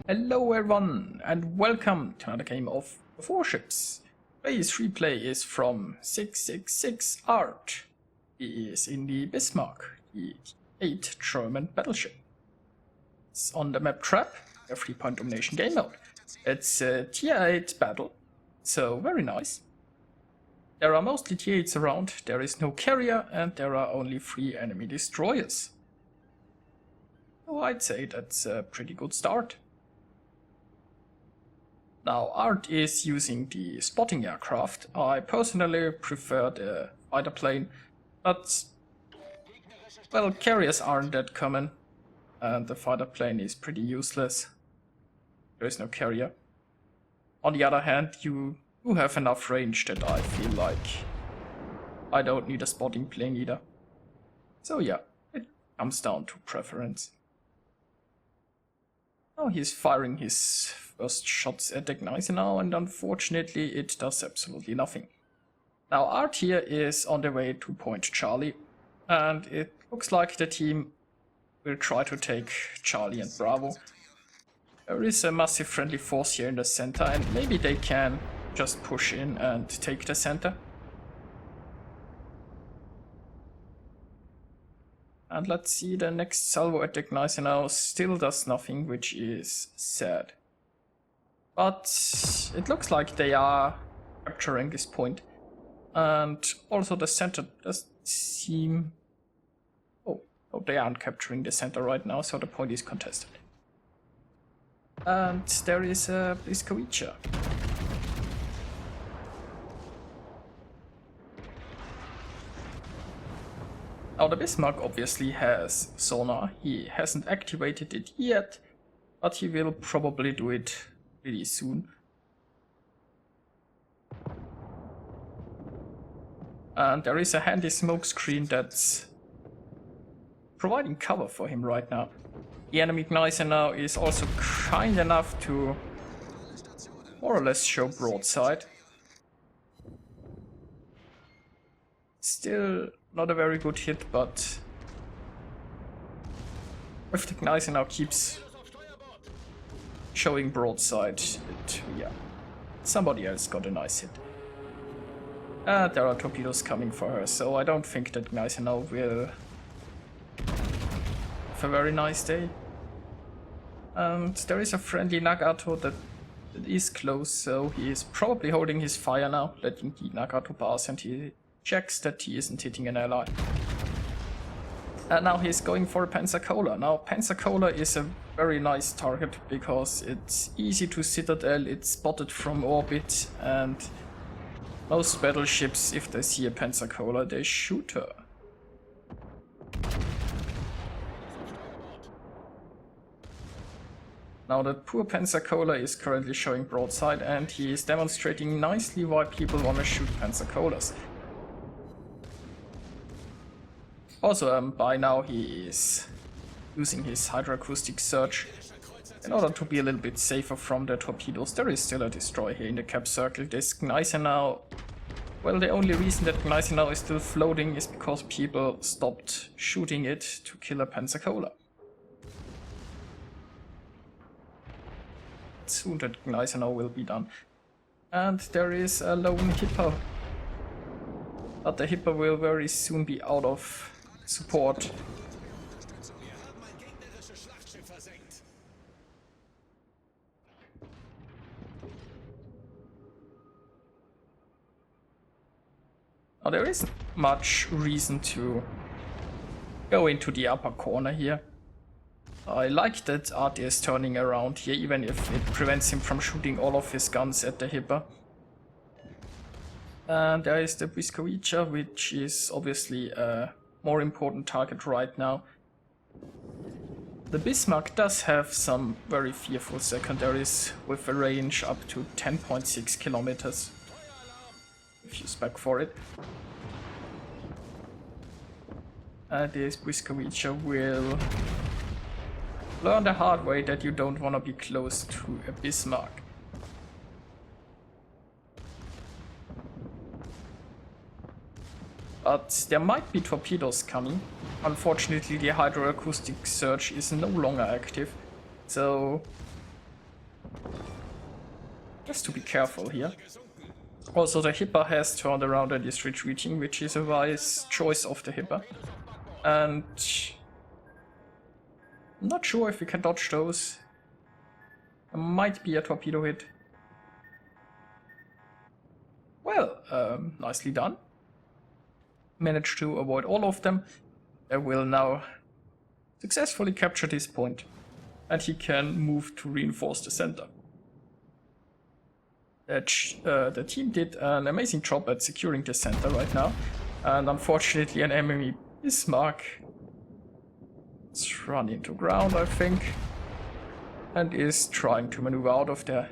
Hello everyone and welcome to another game of Warships. Today's replay is from 666 Art. He is in the Bismarck, the 8 German battleship. It's on the map Trap, a 3-point domination game mode. It's a tier 8 battle, so very nice. There are mostly tier 8s around, there is no carrier and there are only 3 enemy destroyers. So I'd say that's a pretty good start. Now, Art is using the spotting aircraft. I personally prefer the fighter plane, but, well, carriers aren't that common, and the fighter plane is pretty useless. There is no carrier. On the other hand, you do have enough range that I feel like I don't need a spotting plane either. So yeah, it comes down to preference. Now he's firing his first shots at the Gneisenau now, and unfortunately it does absolutely nothing. Now Art here is on the way to Point Charlie, and it looks like the team will try to take Charlie and Bravo. There is a massive friendly force here in the center, and maybe they can just push in and take the center. And let's see, the next salvo at the Gneisenau still does nothing, which is sad. But it looks like they are capturing this point. And also the center does seem... Oh, they aren't capturing the center right now, so the point is contested. And there is a Bismarck. Now the Bismarck obviously has sonar. He hasn't activated it yet, but he will probably do it really soon. And there is a handy smoke screen that's providing cover for him right now. The enemy Gneisenau is also kind enough to more or less show broadside. Still not a very good hit, but if the Gneisenau keeps showing broadside, yeah, somebody else got a nice hit. There are torpedoes coming for her, so I don't think that Gneisenau will have a very nice day. And there is a friendly Nagato that is close, so he is probably holding his fire now, letting the Nagato pass, and he checks that he isn't hitting an ally. And now he's going for a Pensacola. Now Pensacola is a very nice target because it's easy to citadel, it's spotted from orbit, and most battleships, if they see a Pensacola, they shoot her. Now that poor Pensacola is currently showing broadside, and he is demonstrating nicely why people want to shoot Pensacolas. Also, by now he is using his hydroacoustic surge in order to be a little bit safer from the torpedoes. There is still a destroyer here in the cap circle. This Gneisenau, well, the only reason that Gneisenau is still floating is because people stopped shooting it to kill a Pensacola. Soon that Gneisenau will be done. And there is a lone Hipper. But the Hipper will very soon be out of support. Now there isn't much reason to go into the upper corner here. I like that Art is turning around here, even if it prevents him from shooting all of his guns at the Hipper. And there is the Bismarck, which is obviously a more important target right now. The Bismarck does have some very fearful secondaries with a range up to 10.6 kilometers, if you spec for it. And this Bismarck will learn the hard way that you don't want to be close to a Bismarck. But there might be torpedoes coming. Unfortunately, the hydroacoustic surge is no longer active, so Just to be careful here. Also, the Hipper has turned around and is retreating, which is a wise choice of the Hipper. And I'm not sure if we can dodge those. There might be a torpedo hit. Well, nicely done. Managed to avoid all of them. They will now successfully capture this point, and he can move to reinforce the center. The team did an amazing job at securing the center right now, and unfortunately an enemy Bismarck is run into ground, I think, and is trying to maneuver out of there.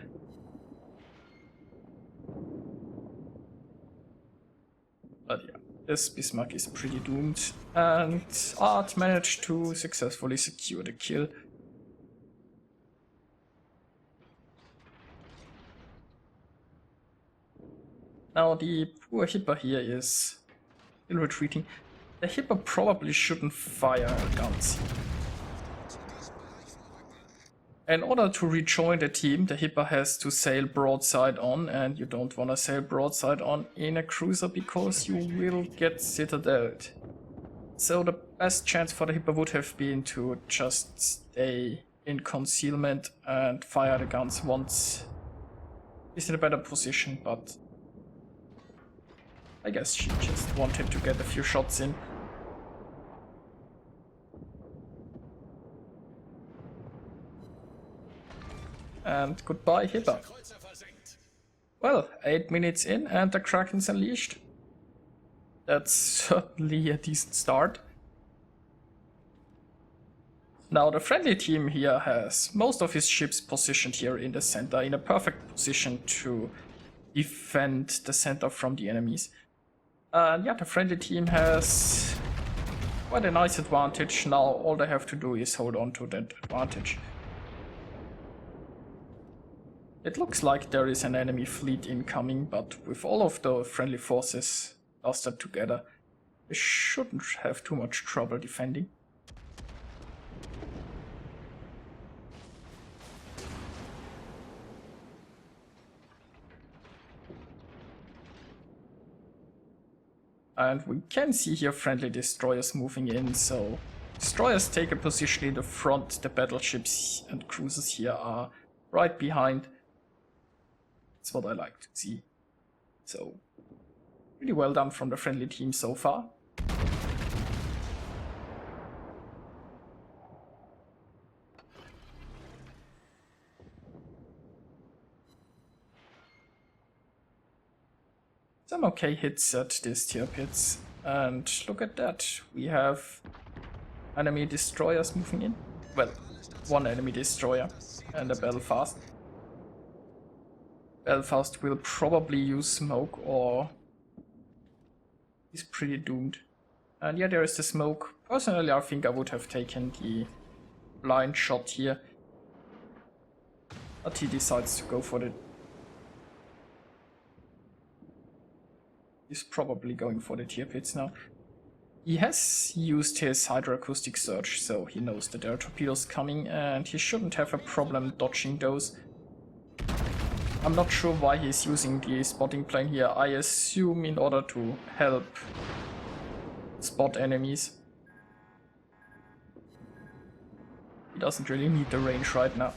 But yeah, this Bismarck is pretty doomed, and Art managed to successfully secure the kill. Now the poor Hipper here is still retreating. The Hipper probably shouldn't fire guns. In order to rejoin the team, the Hipper has to sail broadside on, and you don't want to sail broadside on in a cruiser because you will get citadeled. So the best chance for the Hipper would have been to just stay in concealment and fire the guns once he's in a better position, but I guess she just wanted to get a few shots in. And goodbye, Hipper. Well, 8 minutes in and the Kraken's unleashed. That's certainly a decent start. Now the friendly team here has most of his ships positioned here in the center in a perfect position to defend the center from the enemies. And yeah, the friendly team has quite a nice advantage. Now all they have to do is hold on to that advantage. It looks like there is an enemy fleet incoming, but with all of the friendly forces clustered together, they shouldn't have too much trouble defending. And we can see here friendly destroyers moving in, so destroyers take a position in the front, the battleships and cruisers here are right behind. That's what I like to see. So, really well done from the friendly team so far. Some okay hits at these tier pits, and look at that, we have enemy destroyers moving in. Well, one enemy destroyer and a Belfast. Belfast will probably use smoke or he's pretty doomed. And yeah, there is the smoke. Personally, I think I would have taken the blind shot here, but he decides to go for it. He's probably going for the tier pits now. He has used his hydroacoustic surge, so he knows that there are torpedoes coming and he shouldn't have a problem dodging those. I'm not sure why he's using the spotting plane here. I assume in order to help spot enemies. He doesn't really need the range right now.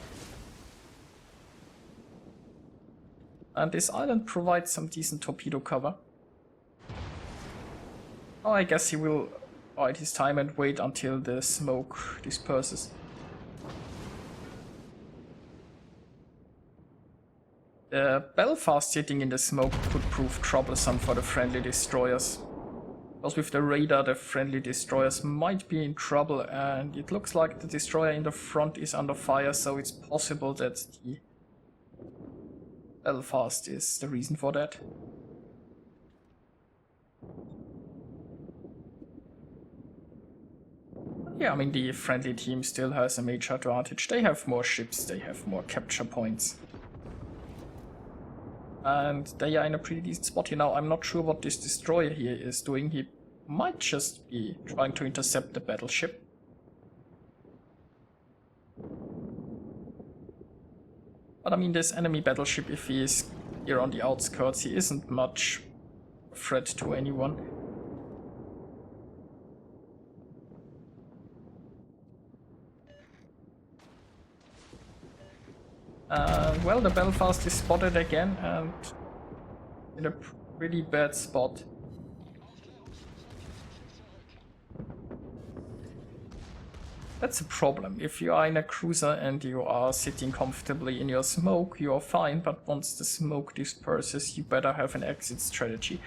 And this island provides some decent torpedo cover. Oh, I guess he will bide his time and wait until the smoke disperses. The Belfast sitting in the smoke could prove troublesome for the friendly destroyers. Because with the radar, the friendly destroyers might be in trouble, and it looks like the destroyer in the front is under fire, so it's possible that the Belfast is the reason for that. Yeah, I mean, the friendly team still has a major advantage. They have more ships, they have more capture points. And they are in a pretty decent spot here now. I'm not sure what this destroyer here is doing. He might just be trying to intercept the battleship. But I mean, this enemy battleship, if he is here on the outskirts, he isn't much a threat to anyone. Well, the Belfast is spotted again and in a pretty bad spot. That's a problem. If you are in a cruiser and you are sitting comfortably in your smoke, you are fine, but once the smoke disperses, you better have an exit strategy.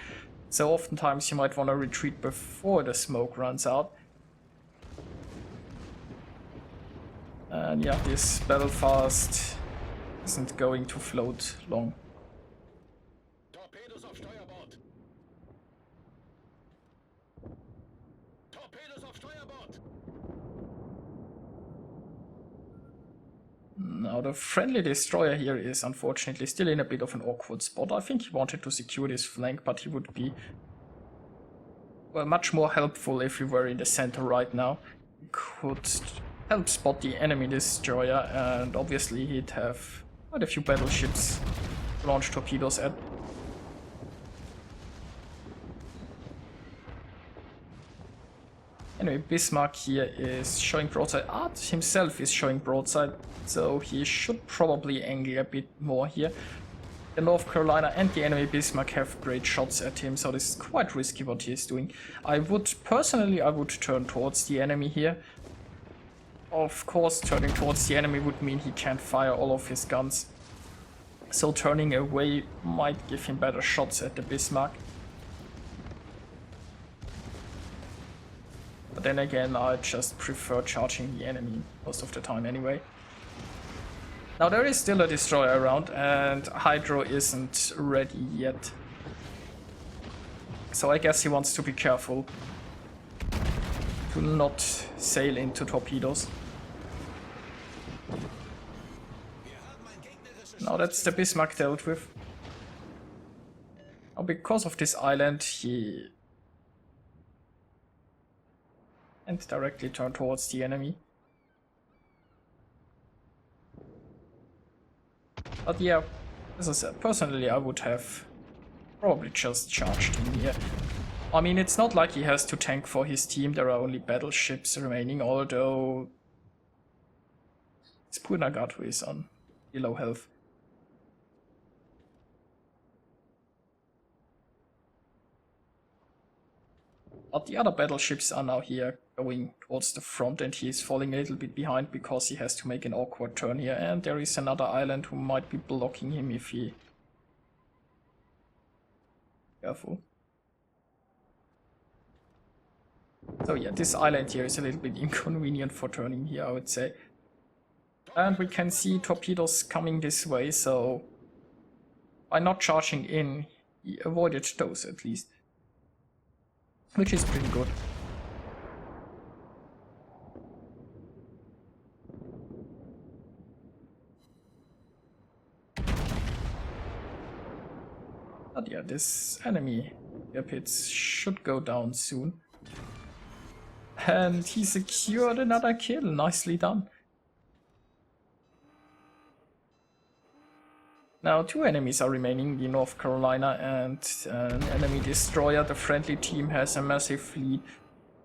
So oftentimes you might want to retreat before the smoke runs out. And yeah, this Belfast isn't going to float long. Torpedos auf Steuerbord! Torpedos auf Steuerbord! Now the friendly destroyer here is unfortunately still in a bit of an awkward spot. I think he wanted to secure this flank, but he would be, well, much more helpful if he were in the center right now. He could help spot the enemy destroyer, and obviously he'd have quite a few battleships to launch torpedoes at. Anyway, Bismarck here is showing broadside. Art himself is showing broadside, so he should probably angle a bit more here. The North Carolina and the enemy Bismarck have great shots at him, so this is quite risky what he is doing. Personally, I would turn towards the enemy here. Of course, turning towards the enemy would mean he can't fire all of his guns. So turning away might give him better shots at the Bismarck. But then again, I just prefer charging the enemy most of the time anyway. Now there is still a destroyer around and Hydro isn't ready yet. So I guess he wants to be careful to not sail into torpedoes. Now that's the Bismarck dealt with. Now because of this island, he and directly turn towards the enemy. But yeah, as I said, personally I would have probably just charged in here. I mean, it's not like he has to tank for his team, there are only battleships remaining, although it's poor Nagato is on low health. But the other battleships are now here going towards the front and he is falling a little bit behind because he has to make an awkward turn here, and there is another island who might be blocking him if he... Careful. So yeah, this island here is a little bit inconvenient for turning here, I would say. And we can see torpedoes coming this way, so by not charging in, he avoided those at least. Which is pretty good. But yeah, this enemy pits should go down soon. And he secured another kill. Nicely done. Now 2 enemies are remaining, the North Carolina and an enemy destroyer. The friendly team has a massive fleet,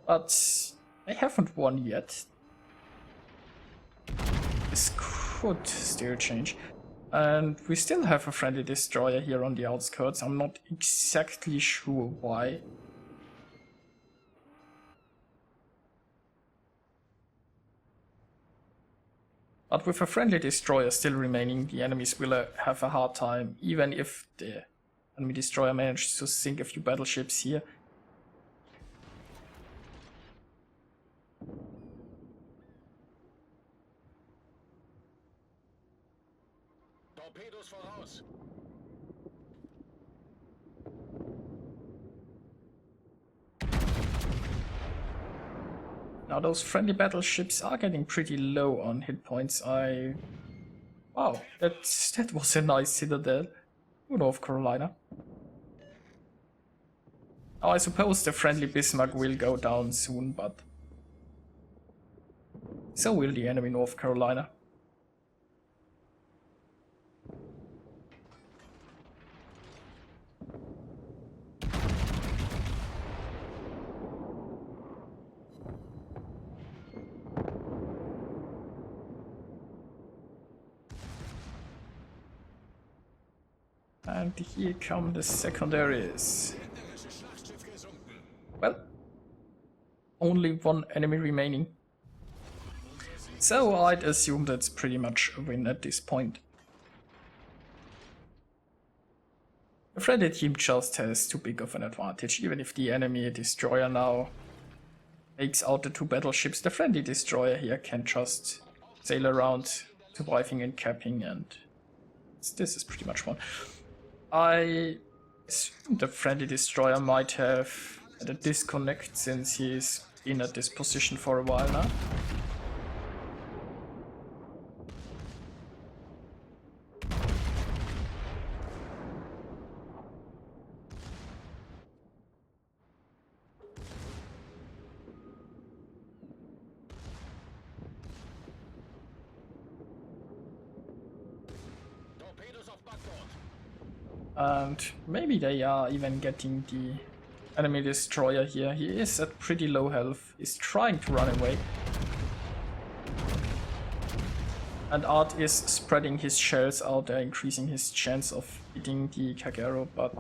but they haven't won yet. This could still change. And we still have a friendly destroyer here on the outskirts. I'm not exactly sure why. But with a friendly destroyer still remaining, the enemies will have a hard time, even if the enemy destroyer manages to sink a few battleships here. Torpedos voraus! Now those friendly battleships are getting pretty low on hit points. Wow, that was a nice citadel. North Carolina. Now I suppose the friendly Bismarck will go down soon, but so will the enemy North Carolina. And here come the secondaries. Well, only one enemy remaining. So I'd assume that's pretty much a win at this point. The friendly team just has too big of an advantage. Even if the enemy destroyer now takes out the two battleships, the friendly destroyer here can just sail around, surviving and capping, and this is pretty much one. I assume the friendly destroyer might have had a disconnect since he's been at this position for a while now. And maybe they are even getting the enemy destroyer here. He is at pretty low health. He's trying to run away. And Art is spreading his shells out there, increasing his chance of hitting the Kagero, but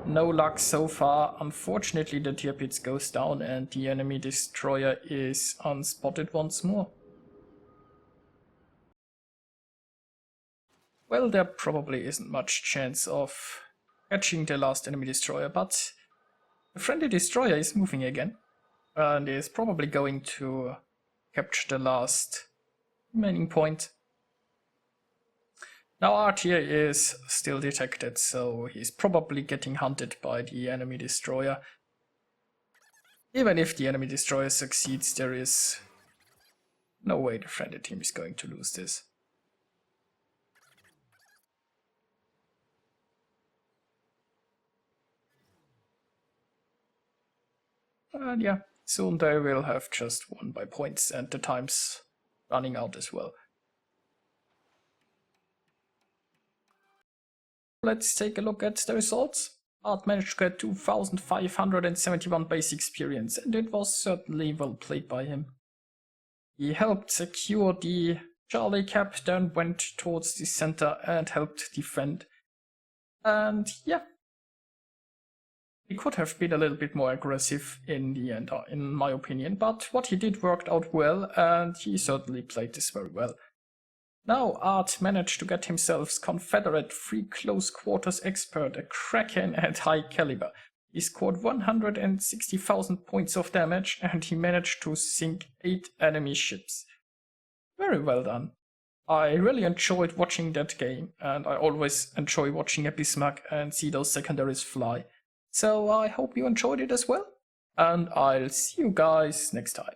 no luck so far. Unfortunately, the tier pits goes down and the enemy destroyer is unspotted once more. Well, there probably isn't much chance of catching the last enemy destroyer, but the friendly destroyer is moving again and is probably going to capture the last remaining point. Now Art here is still detected, so he's probably getting hunted by the enemy destroyer. Even if the enemy destroyer succeeds, there is no way the friendly team is going to lose this. And yeah, soon they will have just won by points and the time's running out as well. Let's take a look at the results. Art managed to get 2,571 base experience, and it was certainly well played by him. He helped secure the Charlie cap, then went towards the center and helped defend. And yeah, he could have been a little bit more aggressive in the end, in my opinion, but what he did worked out well, and he certainly played this very well. Now Art managed to get himself Confederate Free Close Quarters Expert, a Kraken at high caliber. He scored 160,000 points of damage and he managed to sink 8 enemy ships. Very well done. I really enjoyed watching that game, and I always enjoy watching a Bismarck and see those secondaries fly. So I hope you enjoyed it as well, and I'll see you guys next time.